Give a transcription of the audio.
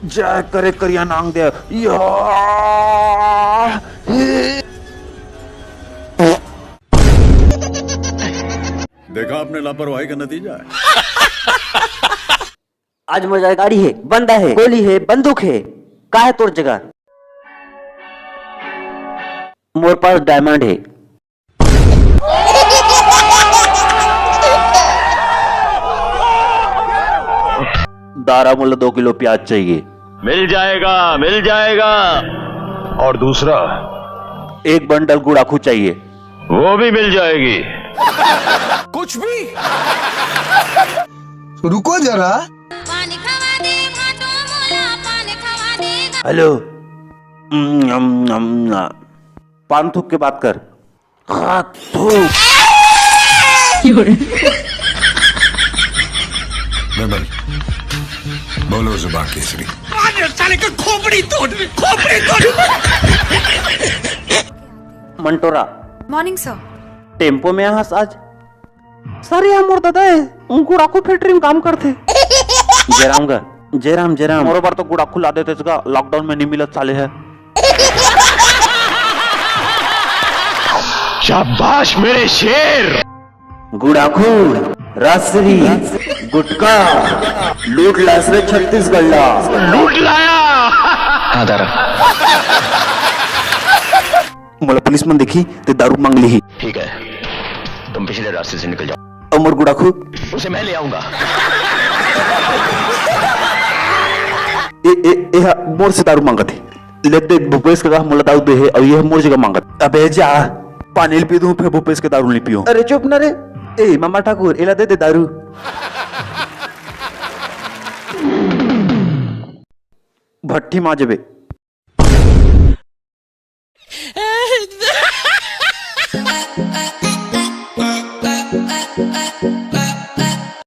जय करे करिया नांग दे या देखा आपने लापरवाही का नतीजा है। आज मजा गाड़ी है, बंदा है, गोली है, बंदूक है, का है तोर जगह? मोर पास डायमंड है। दारा मुल्ला 2 किलो प्याज चाहिए। मिल जाएगा। और दूसरा? एक बंडल गुड़ाखू चाहिए। वो भी मिल जाएगी। कुछ भी रुको जरा। हेलो, पान थूक के बात कर। निर्मल, बोलो जुबान केसरी। साले का खोपड़ी तोड़। Mantora, morning sir. टेम्पो में यहाँ आज सर यहाँ मोर दादा है गुड़ाखू फैक्ट्री में काम करते। जयराम मोरो बार तो गुड़ाखू ला देते इसका लॉकडाउन में नहीं मिलत साले है। शाबाश मेरे शेर। गुड़ाखू रासरी गुटका लूट लासरे छत्तीसगढ़ लूट लाया। हाँ दारा। मोला पुलिस मन देखी ते दारू मांग ली। ठीक है, तुम पिछले रास्ते से निकल जाओ। अमर गुड़ाखू उसे मैं ले आऊंगा। मोर से दारू मांगत है। ले दे भूपेश का मोला दारू दे है और ये मोर जगह मांगत। अबे जा पानी पी दूं फिर भूपेश के दारू नहीं पियो। अरे चुप ना रे। ए मामा ठाकुर एला दे दारू। भट्टी माँ जबे Bye.